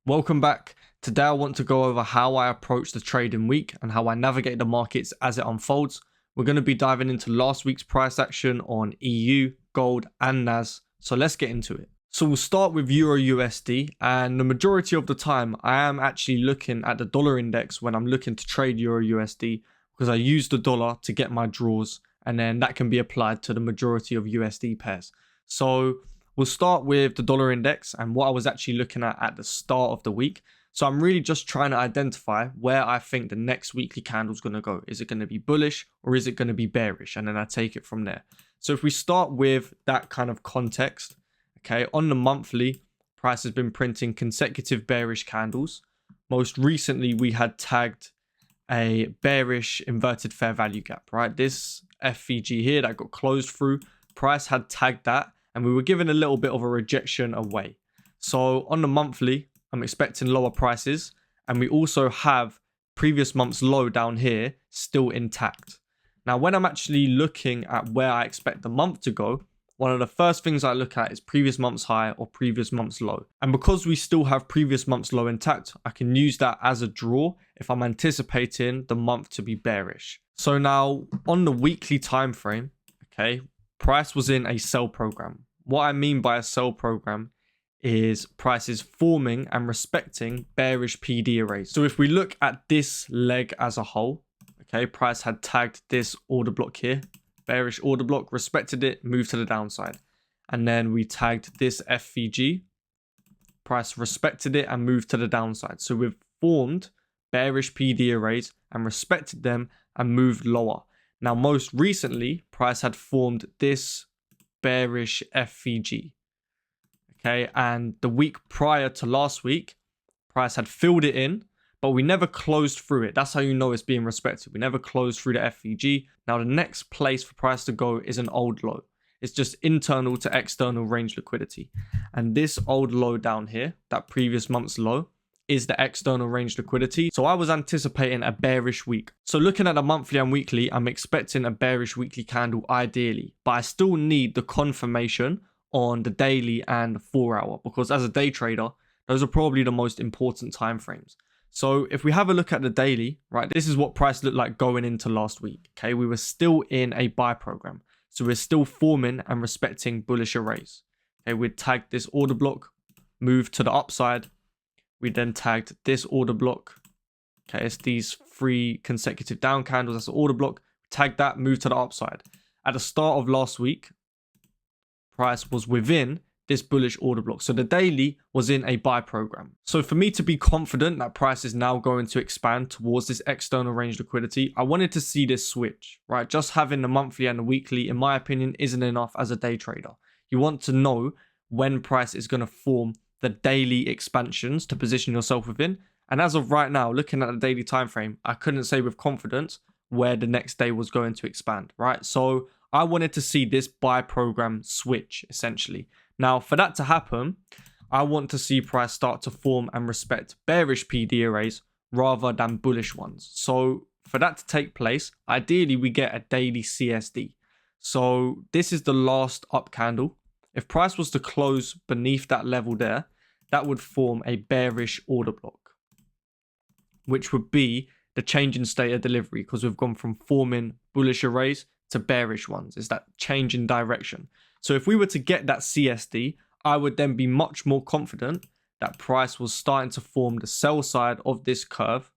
Welcome back. Today I want to go over how I approach the trading week and how I navigate the markets as it unfolds. We're going to be diving into last week's price action on EU, gold and NAS. So let's get into it. So we'll start with Euro USD, and the majority of the time I am actually looking at the dollar index when I'm looking to trade Euro USD, because I use the dollar to get my draws and then that can be applied to the majority of USD pairs. So we'll start with the dollar index and what I was actually looking at the start of the week. So I'm really just trying to identify where I think the next weekly candle is going to go. Is it going to be bullish or is it going to be bearish? And then I take it from there. So if we start with that kind of context, okay, on the monthly, price has been printing consecutive bearish candles. Most recently, we had tagged a bearish inverted fair value gap, right? This FVG here that got closed through, price had tagged that and we were given a little bit of a rejection away. So on the monthly, I'm expecting lower prices, and we also have previous month's low down here still intact. Now, when I'm actually looking at where I expect the month to go, one of the first things I look at is previous month's high or previous month's low. And because we still have previous month's low intact, I can use that as a draw if I'm anticipating the month to be bearish. So now on the weekly time frame, okay, price was in a sell program. What I mean by a sell program is price is forming and respecting bearish PD arrays. So if we look at this leg as a whole, okay, price had tagged this order block here, bearish order block, respected it, moved to the downside. And then we tagged this FVG, price respected it and moved to the downside. So we've formed bearish PD arrays and respected them and moved lower. Now, most recently, price had formed this bearish FVG. Okay, and the week prior to last week, price had filled it in, but we never closed through it. That's how you know it's being respected. We never closed through the FVG. Now, the next place for price to go is an old low. It's just internal to external range liquidity. And this old low down here, that previous month's low, is the external range liquidity. So I was anticipating a bearish week. So looking at the monthly and weekly, I'm expecting a bearish weekly candle ideally, but I still need the confirmation on the daily and the 4 hour, because as a day trader, those are probably the most important time frames. So if we have a look at the daily, right, this is what price looked like going into last week. Okay, we were still in a buy program. So we're still forming and respecting bullish arrays. Okay, we tagged this order block, moved to the upside. We then tagged this order block. Okay, it's these 3 consecutive down candles. That's the order block. Tagged that, moved to the upside. At the start of last week, price was within this bullish order block. So the daily was in a buy program. So for me to be confident that price is now going to expand towards this external range liquidity, I wanted to see this switch, right? Just having the monthly and the weekly, in my opinion, isn't enough as a day trader. You want to know when price is going to form the daily expansions to position yourself within. And as of right now, looking at the daily time frame, I couldn't say with confidence where the next day was going to expand, right? So I wanted to see this buy program switch, essentially. Now, for that to happen, I want to see price start to form and respect bearish PD arrays rather than bullish ones. So for that to take place, ideally we get a daily CSD. So this is the last up candle. If price was to close beneath that level there, that would form a bearish order block, which would be the change in state of delivery, because we've gone from forming bullish arrays to bearish ones. Is that change in direction? So if we were to get that CSD, I would then be much more confident that price was starting to form the sell side of this curve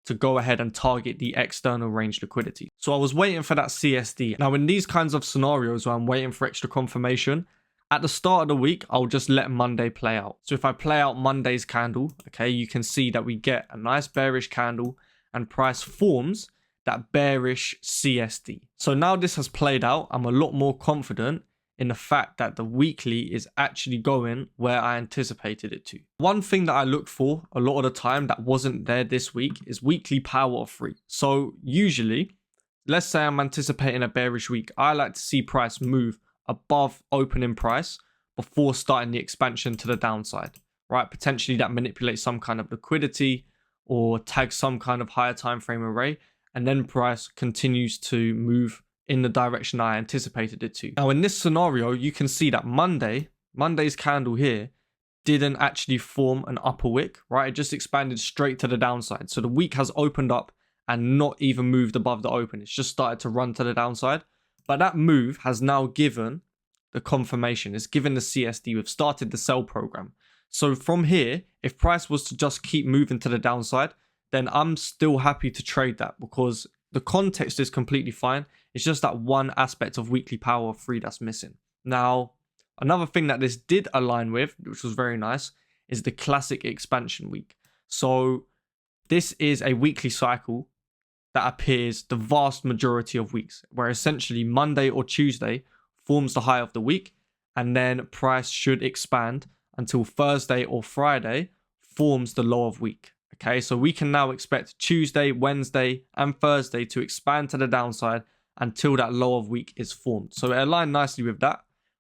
to go ahead and target the external range liquidity. So I was waiting for that CSD. Now, in these kinds of scenarios where I'm waiting for extra confirmation, at the start of the week, I'll just let Monday play out. So if I play out Monday's candle, okay, you can see that we get a nice bearish candle and price forms that bearish CSD. So now this has played out, I'm a lot more confident in the fact that the weekly is actually going where I anticipated it to. One thing that I look for a lot of the time that wasn't there this week is weekly power of 3. So usually, let's say I'm anticipating a bearish week, I like to see price move above opening price before starting the expansion to the downside, right? Potentially that manipulates some kind of liquidity or tags some kind of higher time frame array, and then price continues to move in the direction I anticipated it to. Now in this scenario, you can see that Monday's candle here didn't actually form an upper wick, right? It just expanded straight to the downside. So the wick has opened up and not even moved above the open. It's just started to run to the downside. But that move has now given the confirmation. It's given the CSD. We've started the sell program. So from here, if price was to just keep moving to the downside, then I'm still happy to trade that because the context is completely fine. It's just that one aspect of weekly power of 3 that's missing. Now, another thing that this did align with, which was very nice, is the classic expansion week. So this is a weekly cycle that appears the vast majority of weeks, where essentially Monday or Tuesday forms the high of the week, and then price should expand until Thursday or Friday forms the low of week. Okay, so we can now expect Tuesday, Wednesday, and Thursday to expand to the downside until that low of week is formed. So it aligned nicely with that.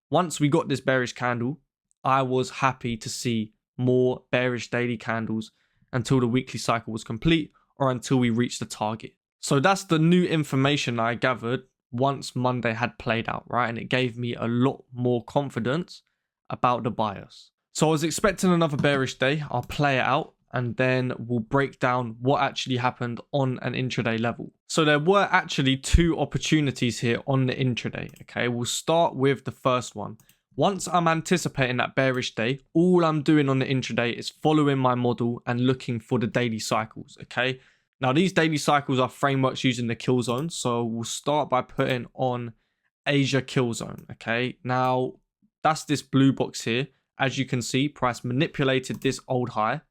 Once we got this bearish candle, I was happy to see more bearish daily candles until the weekly cycle was complete or until we reached the target. So that's the new information I gathered once Monday had played out, right? And it gave me a lot more confidence about the bias. So I was expecting another bearish day. I'll play it out and then we'll break down what actually happened on an intraday level. So there were actually 2 opportunities here on the intraday. Okay, we'll start with the first one. Once I'm anticipating that bearish day, all I'm doing on the intraday is following my model and looking for the daily cycles. Okay, now these daily cycles are frameworks using the kill zone. So we'll start by putting on Asia kill zone. Okay, now that's this blue box here. As you can see, price manipulated this old high.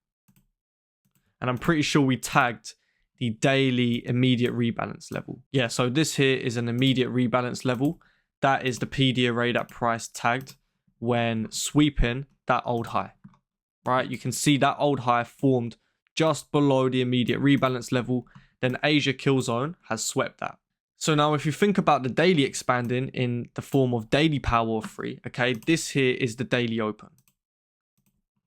And I'm pretty sure we tagged the daily immediate rebalance level. Yeah, so this here is an immediate rebalance level. That is the PD array that price tagged when sweeping that old high, right? You can see that old high formed just below the immediate rebalance level. Then Asia kill zone has swept that. So now if you think about the daily expanding in the form of daily power of 3, okay, this here is the daily open.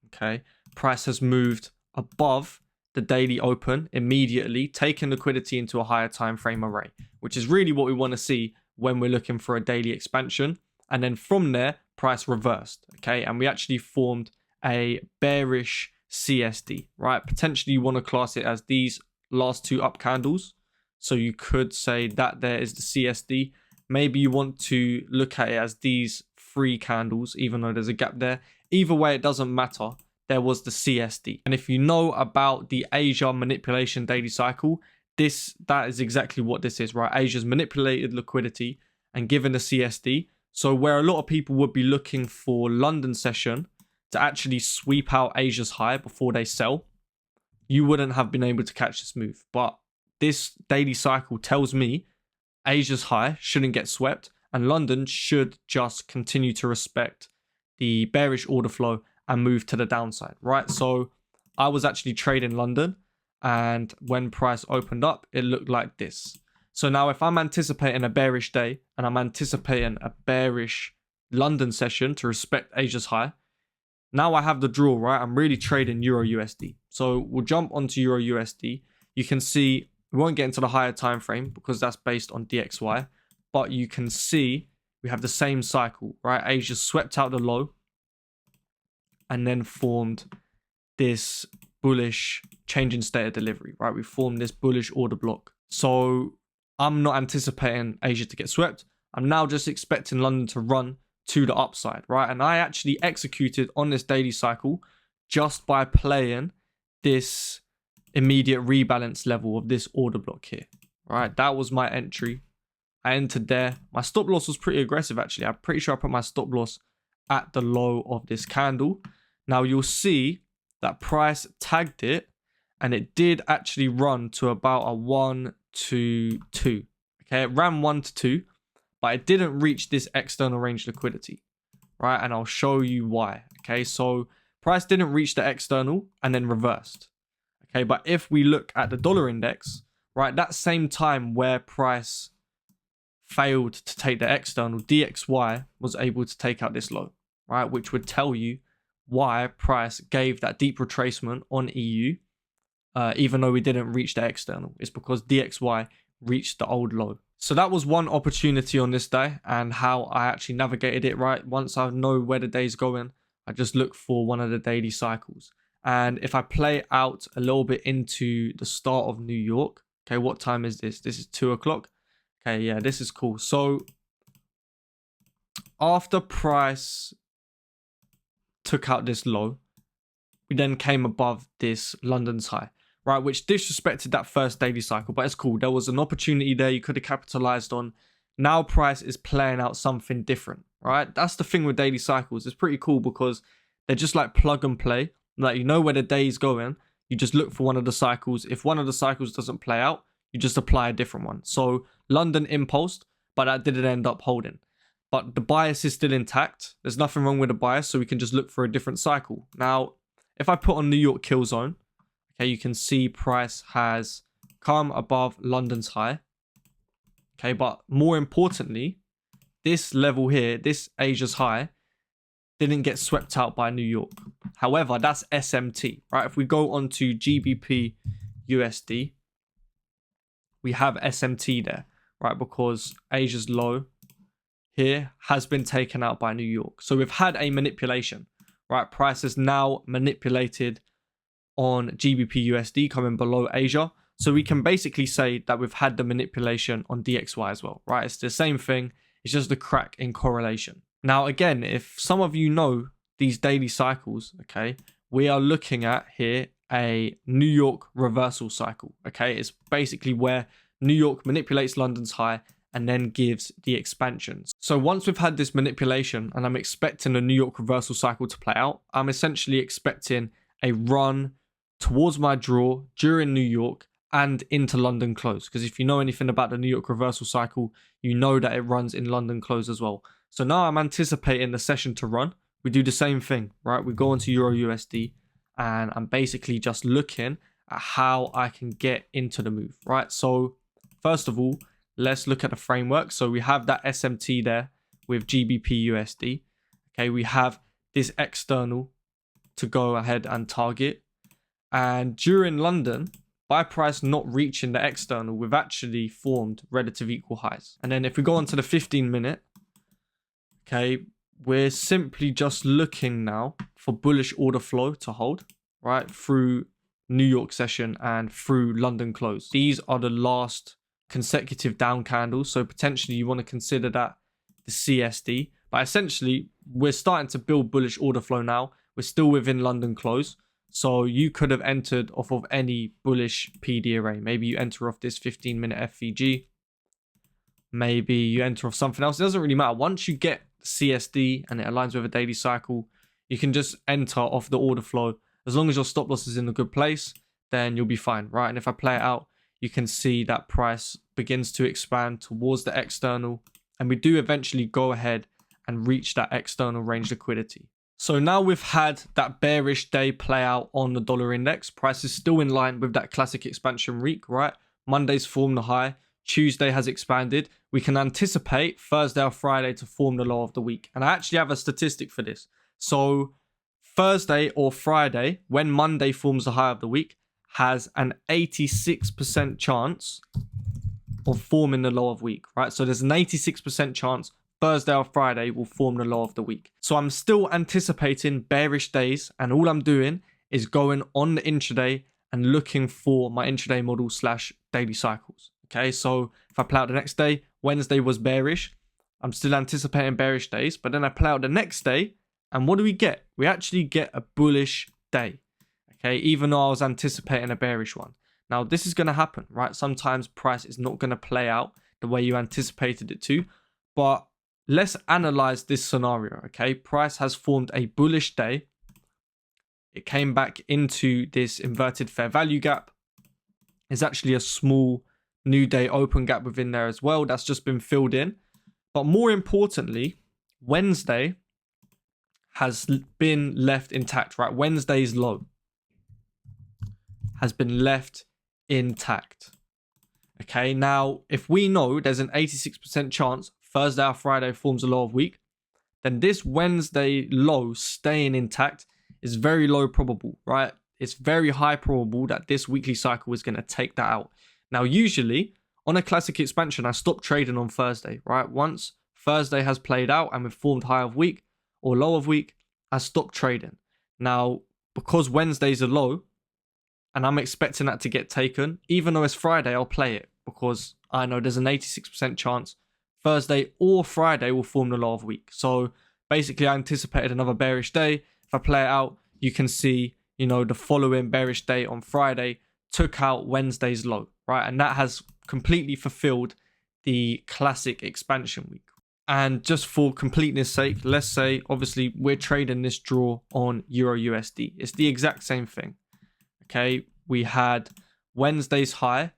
Okay, price has moved above the daily open immediately, taking liquidity into a higher time frame array, which is really what we want to see when we're looking for a daily expansion. And then from there, price reversed, okay, and we actually formed a bearish CSD, right? Potentially you want to class it as these last 2 up candles. So you could say that there is the CSD. Maybe you want to look at it as these 3 candles, even though there's a gap there. Either way, it doesn't matter. There was the CSD. And if you know about the Asia manipulation daily cycle, that is exactly what this is, right? Asia's manipulated liquidity and given the CSD. So where a lot of people would be looking for London session to actually sweep out Asia's high before they sell, you wouldn't have been able to catch this move. But this daily cycle tells me Asia's high shouldn't get swept and London should just continue to respect the bearish order flow and move to the downside, right? So I was actually trading London, and when price opened up, it looked like this. So now if I'm anticipating a bearish day and I'm anticipating a bearish London session to respect Asia's high, now I have the draw, right? I'm really trading Euro USD. So we'll jump onto Euro USD. You can see we won't get into the higher time frame because that's based on DXY, but you can see we have the same cycle, right? Asia swept out the low and then formed this bullish change in state of delivery, right? We formed this bullish order block. So I'm not anticipating Asia to get swept. I'm now just expecting London to run to the upside, right? And I actually executed on this daily cycle just by playing this immediate rebalance level of this order block here, right? That was my entry. I entered there. My stop loss was pretty aggressive, actually. I'm pretty sure I put my stop loss at the low of this candle. Now you'll see that price tagged it and it did actually run to about a 1 to 2. Okay, it ran 1 to 2, but it didn't reach this external range liquidity, right? And I'll show you why. Okay, so price didn't reach the external and then reversed. Okay, but if we look at the dollar index, right, that same time where price failed to take the external, DXY was able to take out this low, right? Which would tell you why price gave that deep retracement on EU, even though we didn't reach the external. It's because DXY reached the old low. So that was one opportunity on this day and how I actually navigated it, right? Once I know where the day's going, I just look for one of the daily cycles. And if I play out a little bit into the start of New York, okay, what time is this? This is 2 o'clock. Okay, yeah, this is cool. So after price took out this low, we then came above this London's high, right? Which disrespected that first daily cycle, but it's cool. There was an opportunity there you could have capitalized on. Now price is playing out something different, right? That's the thing with daily cycles. It's pretty cool because they're just like plug and play. Like, you know where the day is going. You just look for one of the cycles. If one of the cycles doesn't play out, you just apply a different one. So London impulsed, but that didn't end up holding. But the bias is still intact. There's nothing wrong with the bias, so we can just look for a different cycle. Now, if I put on New York kill zone, okay, you can see price has come above London's high. Okay, but more importantly, this level here, this Asia's high, didn't get swept out by New York. However, that's SMT, right? If we go on to GBP USD, we have SMT there, right? Because Asia's low here has been taken out by New York. So we've had a manipulation, right? Price is now manipulated on GBP USD coming below Asia. So we can basically say that we've had the manipulation on DXY as well, right? It's the same thing. It's just a crack in correlation. Now, again, if some of you know these daily cycles, okay, we are looking at here a New York reversal cycle, okay? It's basically where New York manipulates London's high and then gives the expansions. So once we've had this manipulation and I'm expecting a New York reversal cycle to play out, I'm essentially expecting a run towards my draw during New York and into London close. Because if you know anything about the New York reversal cycle, you know that it runs in London close as well. So now I'm anticipating the session to run. We do the same thing, right? We go into Euro USD and I'm basically just looking at how I can get into the move, right? So first of all, let's look at the framework. So we have that SMT there with GBP USD. Okay, we have this external to go ahead and target. And during London, by price not reaching the external, we've actually formed relative equal highs. And then if we go on to the 15 minute, okay, we're simply just looking now for bullish order flow to hold, right, through New York session and through London close. These are the last consecutive down candles, so potentially you want to consider that the CSD. But essentially, we're starting to build bullish order flow now. We're still within London close. So you could have entered off of any bullish PD array. Maybe you enter off this 15-minute FVG. Maybe you enter off something else. It doesn't really matter. Once you get CSD and it aligns with a daily cycle, you can just enter off the order flow. As long as your stop loss is in a good place, then you'll be fine, right? And if I play it out, you can see that price begins to expand towards the external. And we do eventually go ahead and reach that external range liquidity. So now we've had that bearish day play out on the dollar index. Price is still in line with that classic expansion week, right? Monday's formed the high. Tuesday has expanded. We can anticipate Thursday or Friday to form the low of the week. And I actually have a statistic for this. So Thursday or Friday, when Monday forms the high of the week, has an 86% chance of forming the low of week, right? So there's an 86% chance Thursday or Friday will form the low of the week. So I'm still anticipating bearish days, and all I'm doing is going on the intraday and looking for my intraday model / daily cycles. Okay, so if I play out the next day, Wednesday was bearish. I'm still anticipating bearish days, but then I play out the next day, and what do we get? We actually get a bullish day. Okay, even though I was anticipating a bearish one. Now, this is going to happen, right? Sometimes price is not going to play out the way you anticipated it to, but let's analyze this scenario, okay? Price has formed a bullish day. It came back into this inverted fair value gap. There's actually a small new day open gap within there as well. That's just been filled in. But more importantly, Wednesday has been left intact, right? Wednesday's low has been left intact. Okay, now, if we know there's an 86% chance Thursday or Friday forms a low of week, then this Wednesday low staying intact is very low probable, right? It's very high probable that this weekly cycle is going to take that out. Now, usually on a classic expansion, I stop trading on Thursday, right? Once Thursday has played out and we've formed high of week or low of week, has stopped trading. Now, because Wednesdays are low, and I'm expecting that to get taken, even though it's Friday, I'll play it because I know there's an 86% chance Thursday or Friday will form the low of week. So basically, I anticipated another bearish day. If I play it out, you can see, the following bearish day on Friday took out Wednesday's low, right? And that has completely fulfilled the classic expansion week. And just for completeness sake, let's say, obviously, we're trading this draw on Euro USD. It's the exact same thing. Okay, we had Wednesday's high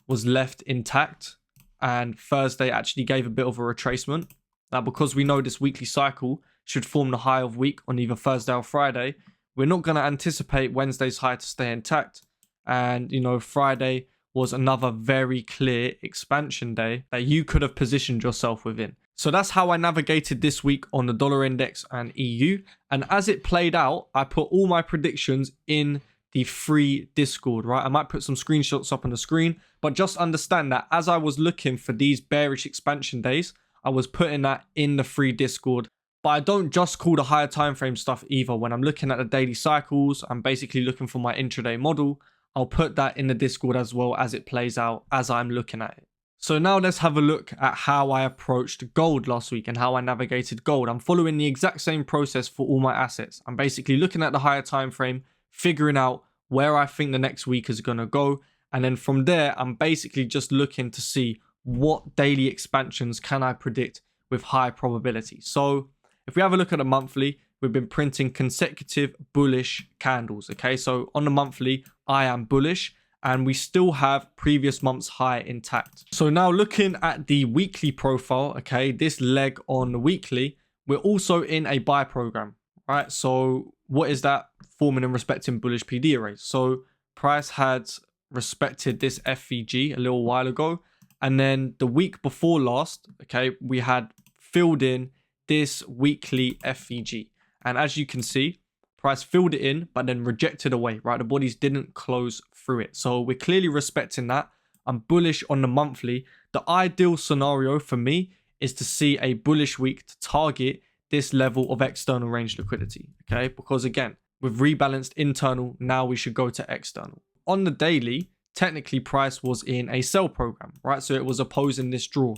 was left intact, and Thursday actually gave a bit of a retracement. Now, because we know this weekly cycle should form the high of week on either Thursday or Friday, we're not going to anticipate Wednesday's high to stay intact. And, Friday was another very clear expansion day that you could have positioned yourself within. So that's how I navigated this week on the dollar index and EU. And as it played out, I put all my predictions in the free Discord, right? I might put some screenshots up on the screen, but just understand that as I was looking for these bearish expansion days, I was putting that in the free Discord. But I don't just call the higher time frame stuff either. When I'm looking at the daily cycles, I'm basically looking for my intraday model. I'll put that in the Discord as well as it plays out as I'm looking at it. So now let's have a look at how I approached gold last week and how I navigated gold. I'm following the exact same process for all my assets. I'm basically looking at the higher time frame, figuring out where I think the next week is going to go. And then from there, I'm basically just looking to see what daily expansions can I predict with high probability. So if we have a look at the monthly, we've been printing consecutive bullish candles. Okay, so on the monthly, I am bullish and we still have previous month's high intact. So now looking at the weekly profile, okay, this leg on the weekly, we're also in a buy program, right? So what is that? Forming and respecting bullish PD arrays. So price had respected this FVG a little while ago, and then the week before last, okay, we had filled in this weekly FVG, and as you can see, price filled it in but then rejected away, right? The bodies didn't close through it, so we're clearly respecting that. I'm bullish on the monthly. The ideal scenario for me is to see a bullish week to target this level of external range liquidity, okay? Because again, we've rebalanced internal, now we should go to external. On the daily, technically price was in a sell program, right? So it was opposing this draw.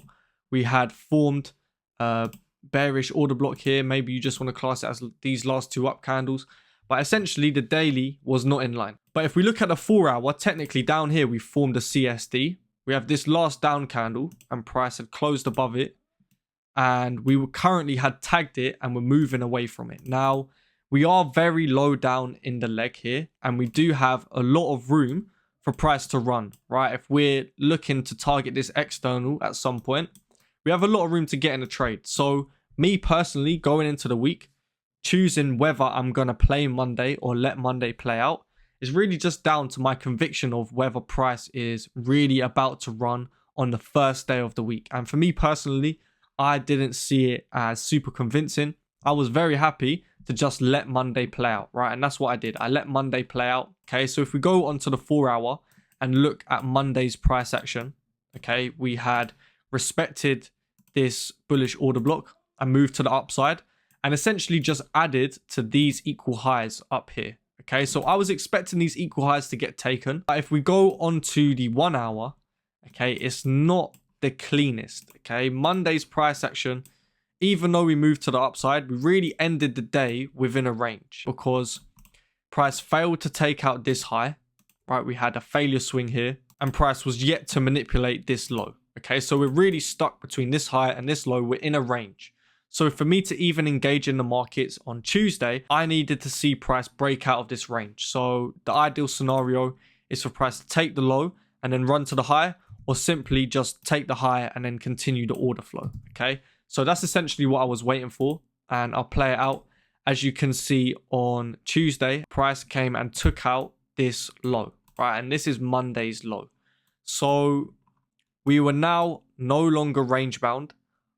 We had formed a bearish order block here. Maybe you just want to class it as these last two up candles. But essentially, the daily was not in line. But if we look at the 4 hour, technically down here, we formed a CSD. We have this last down candle and price had closed above it. And we currently had tagged it and we're moving away from it. Now, we are very low down in the leg here, and we do have a lot of room for price to run, right? If we're looking to target this external at some point, we have a lot of room to get in a trade. So me personally, going into the week, choosing whether I'm going to play Monday or let Monday play out is really just down to my conviction of whether price is really about to run on the first day of the week. And for me personally, I didn't see it as super convincing. I was very happy to just let Monday play out, right? And that's what I did. I let Monday play out, okay? So if we go onto the 4 hour and look at Monday's price action, okay, we had respected this bullish order block and moved to the upside and essentially just added to these equal highs up here, okay? So I was expecting these equal highs to get taken. But if we go onto the 1 hour, okay, it's not the cleanest, okay? Monday's price action, even though we moved to the upside, we really ended the day within a range because price failed to take out this high, right? We had a failure swing here and price was yet to manipulate this low, okay? So we're really stuck between this high and this low. We're in a range. So for me to even engage in the markets on Tuesday, I needed to see price break out of this range. So the ideal scenario is for price to take the low and then run to the high, or simply just take the high and then continue the order flow, okay? So that's essentially what I was waiting for, and I'll play it out. As you can see on Tuesday, price came and took out this low, right? And this is Monday's low. So we were now no longer range bound.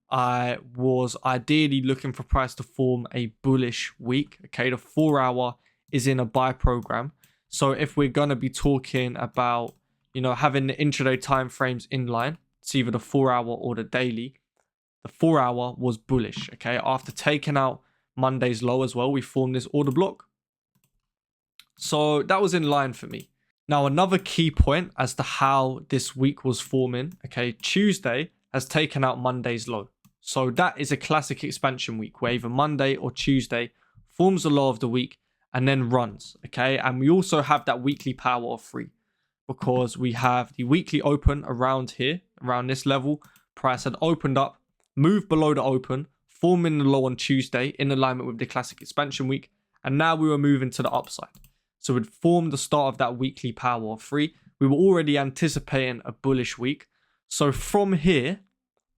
I was ideally looking for price to form a bullish week, okay? The 4 hour is in a buy program. So if we're going to be talking about, having the intraday time frames in line, it's either the 4 hour or the daily. The 4 hour was bullish, okay? After taking out Monday's low as well. We formed this order block. So that was in line for me. Now, another key point as to how this week was forming, okay, Tuesday has taken out Monday's low. So that is a classic expansion week where either Monday or Tuesday forms the low of the week and then runs, okay? And we also have that weekly power of 3 because we have the weekly open around here, around this level. Price had opened up, moved below the open, forming the low on Tuesday in alignment with the classic expansion week. And now we were moving to the upside. So it formed the start of that weekly power of 3. We were already anticipating a bullish week. So from here,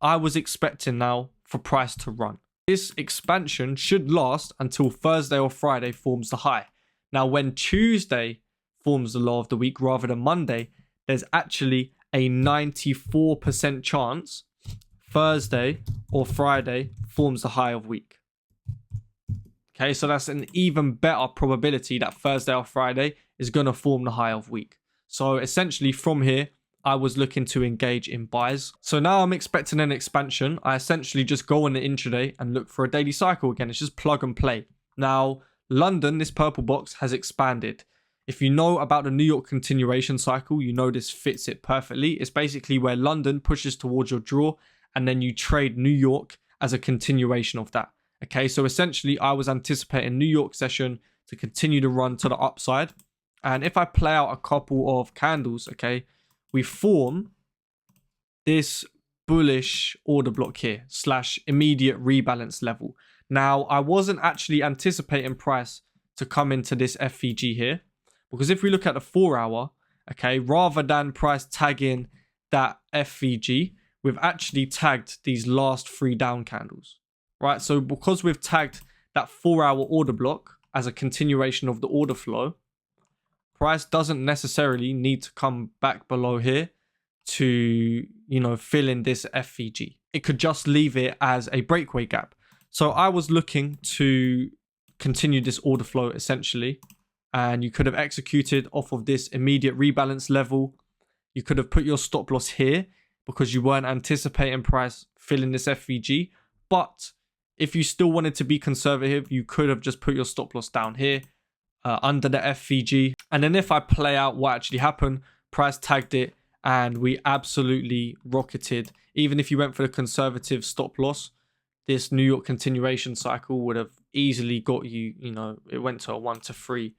I was expecting now for price to run. This expansion should last until Thursday or Friday forms the high. Now, when Tuesday forms the low of the week rather than Monday, there's actually a 94% chance Thursday or Friday forms the high of week. Okay, so that's an even better probability that Thursday or Friday is going to form the high of week. So essentially from here, I was looking to engage in buys. So now I'm expecting an expansion. I essentially just go on the intraday and look for a daily cycle again. It's just plug and play. Now, London, this purple box, has expanded. If you know about the New York continuation cycle, you know this fits it perfectly. It's basically where London pushes towards your draw and then you trade New York as a continuation of that. Okay, so essentially I was anticipating New York session to continue to run to the upside. And if I play out a couple of candles, okay, we form this bullish order block here / immediate rebalance level. Now, I wasn't actually anticipating price to come into this FVG here, because if we look at the 4 hour, okay, rather than price tagging that FVG, we've actually tagged these last 3 down candles, right? So because we've tagged that 4 hour order block as a continuation of the order flow, price doesn't necessarily need to come back below here to, you know, fill in this FVG. It could just leave it as a breakaway gap. So I was looking to continue this order flow essentially, and you could have executed off of this immediate rebalance level. You could have put your stop loss here because you weren't anticipating price filling this FVG. But if you still wanted to be conservative, you could have just put your stop loss down here under the FVG. And then if I play out what actually happened, price tagged it and we absolutely rocketed. Even if you went for the conservative stop loss, this New York continuation cycle would have easily got you, you know, it went to a 1 to 3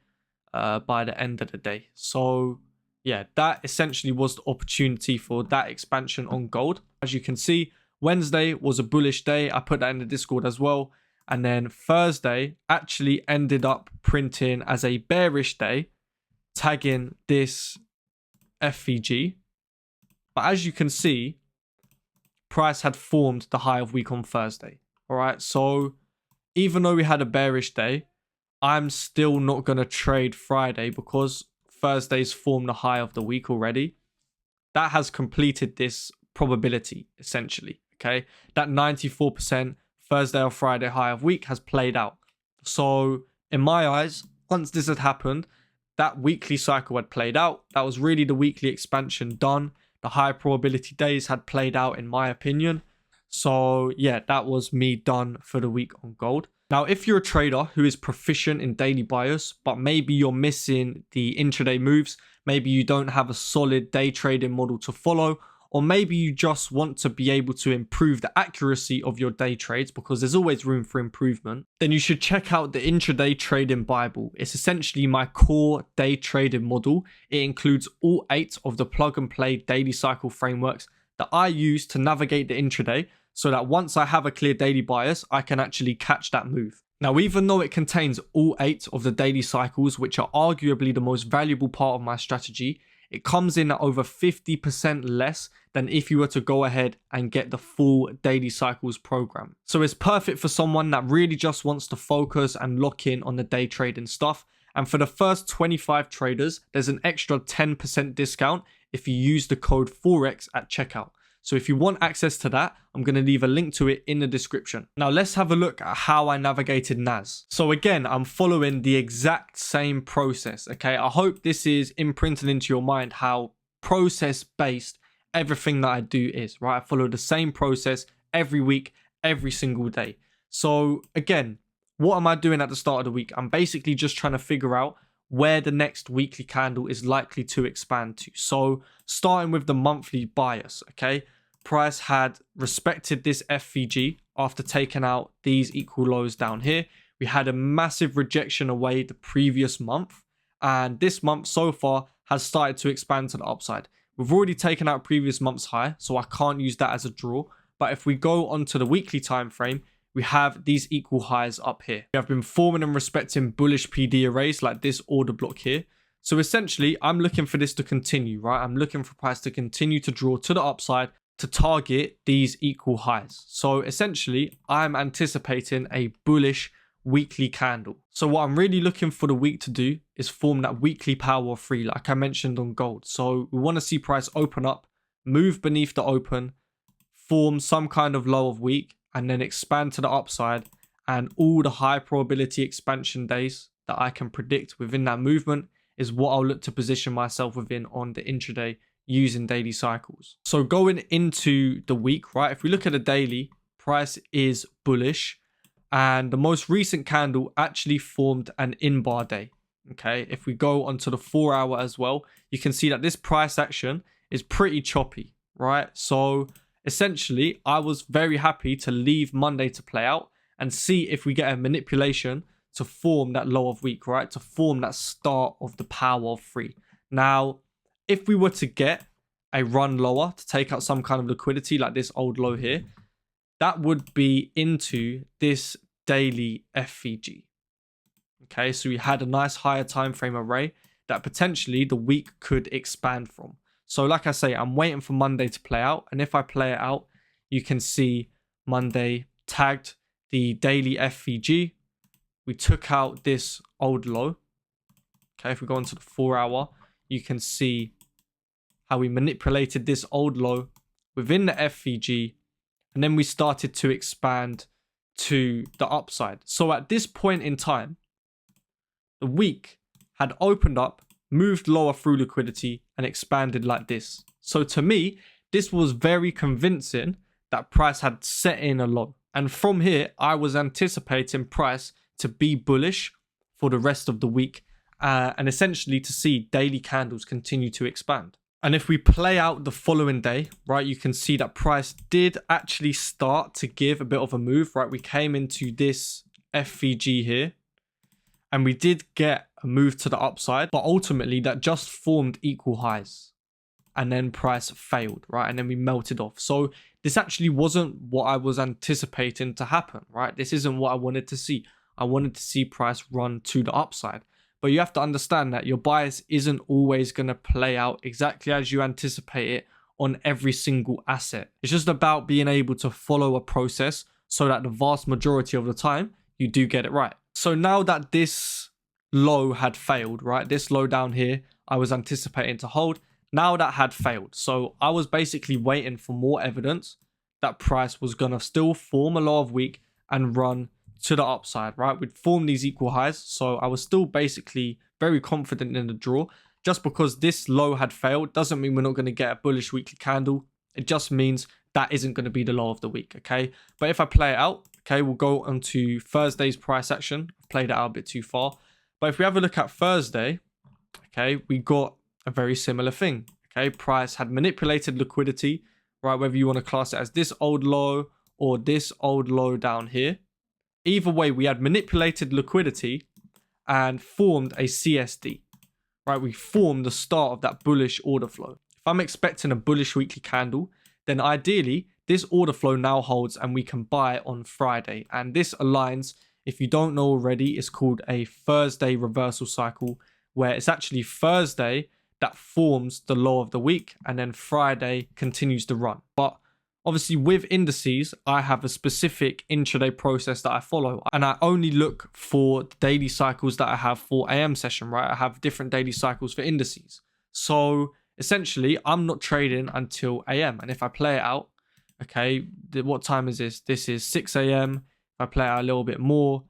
by the end of the day. So yeah, that essentially was the opportunity for that expansion on gold. As you can see, Wednesday was a bullish day. I put that in the Discord as well. And then Thursday actually ended up printing as a bearish day, tagging this FVG. But as you can see, price had formed the high of week on Thursday. All right. So even though we had a bearish day, I'm still not going to trade Friday because Thursday's formed the high of the week already. That has completed this probability essentially. Okay. That 94% Thursday or Friday high of week has played out. So in my eyes, once this had happened, that weekly cycle had played out. That was really the weekly expansion done. The high probability days had played out in my opinion. So yeah, that was me done for the week on gold. Now, if you're a trader who is proficient in daily bias, but maybe you're missing the intraday moves, maybe you don't have a solid day trading model to follow, or maybe you just want to be able to improve the accuracy of your day trades because there's always room for improvement, then you should check out the Intraday Trading Bible. It's essentially my core day trading model. It includes all 8 of the plug and play daily cycle frameworks that I use to navigate the intraday so that once I have a clear daily bias, I can actually catch that move. Now, even though it contains all 8 of the daily cycles, which are arguably the most valuable part of my strategy, it comes in at over 50% less than if you were to go ahead and get the full daily cycles program. So it's perfect for someone that really just wants to focus and lock in on the day trading stuff. And for the first 25 traders, there's an extra 10% discount if you use the code FOREX at checkout. So if you want access to that, I'm going to leave a link to it in the description. Now let's have a look at how I navigated NAS. So again, I'm following the exact same process. Okay, I hope this is imprinted into your mind how process based everything that I do is, right? I follow the same process every week, every single day. So again, what am I doing at the start of the week? I'm basically just trying to figure out where the next weekly candle is likely to expand to. So starting with the monthly bias, okay? Price had respected this FVG after taking out these equal lows down here. We had a massive rejection away the previous month, and this month so far has started to expand to the upside. We've already taken out previous month's high, so I can't use that as a draw. But if we go onto the weekly time frame, we have these equal highs up here. We have been forming and respecting bullish PD arrays like this order block here. So essentially, I'm looking for this to continue, right? I'm looking for price to continue to draw to the upside to target these equal highs. So essentially, I'm anticipating a bullish weekly candle. So what I'm really looking for the week to do is form that weekly power of 3, like I mentioned on gold. So we want to see price open up, move beneath the open, form some kind of low of week, and then expand to the upside. And all the high probability expansion days that I can predict within that movement is what I'll look to position myself within on the intraday using daily cycles. So going into the week, right, if we look at the daily, price is bullish. And the most recent candle actually formed an in-bar day. Okay, if we go onto the 4 hour as well, you can see that this price action is pretty choppy, right? So essentially, I was very happy to leave Monday to play out and see if we get a manipulation to form that low of week, right? To form that start of the power of 3. Now, if we were to get a run lower to take out some kind of liquidity like this old low here, that would be into this daily FVG. Okay, so we had a nice higher time frame array that potentially the week could expand from. So like I say, I'm waiting for Monday to play out. And if I play it out, you can see Monday tagged the daily FVG. We took out this old low. Okay, if we go into the 4 hour, you can see how we manipulated this old low within the FVG. And then we started to expand to the upside. So at this point in time, the week had opened up, moved lower through liquidity, and expanded like this. So to me, this was very convincing that price had set in a low. And from here, I was anticipating price to be bullish for the rest of the week and essentially to see daily candles continue to expand. And if we play out the following day, right, you can see that price did actually start to give a bit of a move, right? We came into this FVG here and we did get a move to the upside, but ultimately that just formed equal highs and then price failed, right? And then we melted off. So this actually wasn't what I was anticipating to happen, right? This isn't what I wanted to see. I wanted to see price run to the upside. But you have to understand that your bias isn't always going to play out exactly as you anticipate it on every single asset. It's just about being able to follow a process so that the vast majority of the time you do get it right. So now that this low had failed, right? This low down here, I was anticipating to hold. Now that had failed. So I was basically waiting for more evidence that price was going to still form a low of week and run to the upside, right? We'd form these equal highs. So I was still basically very confident in the draw. Just because this low had failed doesn't mean we're not going to get a bullish weekly candle. It just means that isn't going to be the low of the week, okay? But if I play it out, okay, we'll go on to Thursday's price action. I've played it out a bit too far. But if we have a look at Thursday, okay, we got a very similar thing, okay? Price had manipulated liquidity, right? Whether you want to class it as this old low or this old low down here. Either way, we had manipulated liquidity and formed a CSD, right? We formed the start of that bullish order flow. If I'm expecting a bullish weekly candle, then ideally this order flow now holds and we can buy on Friday. And this aligns, if you don't know already, it's called a Thursday reversal cycle, where it's actually Thursday that forms the low of the week and then Friday continues to run. But obviously with indices, I have a specific intraday process that I follow, and I only look for daily cycles that I have for AM session, right? I have different daily cycles for indices. So essentially, I'm not trading until AM. And if I play it out, okay, what time is this? This is 6 AM. If I play it out a little bit more,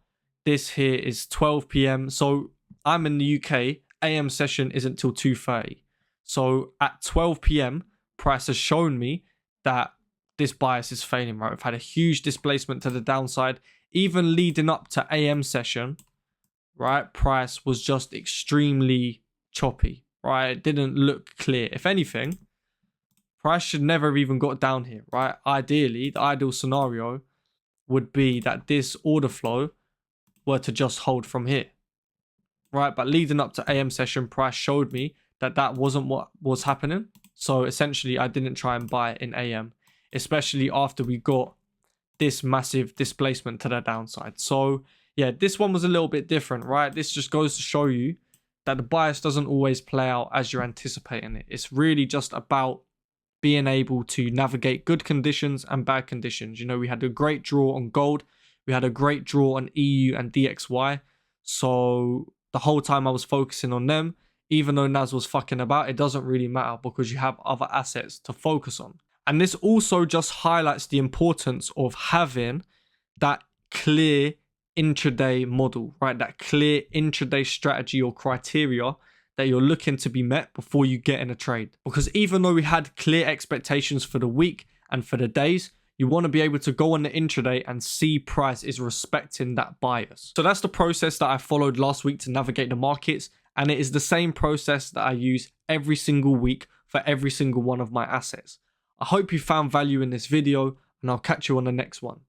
this here is 12 PM. So I'm in the UK, AM session isn't till 2:30. So at 12 PM, price has shown me that this bias is failing, right? We've had a huge displacement to the downside. even leading up to AM session, right, price was just extremely choppy, right? It didn't look clear. If anything, price should never have even got down here, right? Ideally, the ideal scenario would be that this order flow were to just hold from here, right? But leading up to AM session, price showed me that that wasn't what was happening. So essentially, I didn't try and buy it in AM, especially after we got this massive displacement to the downside. So yeah, this one was a little bit different, right? This just goes to show you that the bias doesn't always play out as you're anticipating it. It's really just about being able to navigate good conditions and bad conditions. You know, we had a great draw on gold. We had a great draw on EU and DXY. So the whole time I was focusing on them, even though NAS was fucking about, it doesn't really matter because you have other assets to focus on. And this also just highlights the importance of having that clear intraday model, right? That clear intraday strategy or criteria that you're looking to be met before you get in a trade. Because even though we had clear expectations for the week and for the days, you want to be able to go on the intraday and see price is respecting that bias. So that's the process that I followed last week to navigate the markets. And it is the same process that I use every single week for every single one of my assets. I hope you found value in this video, and I'll catch you on the next one.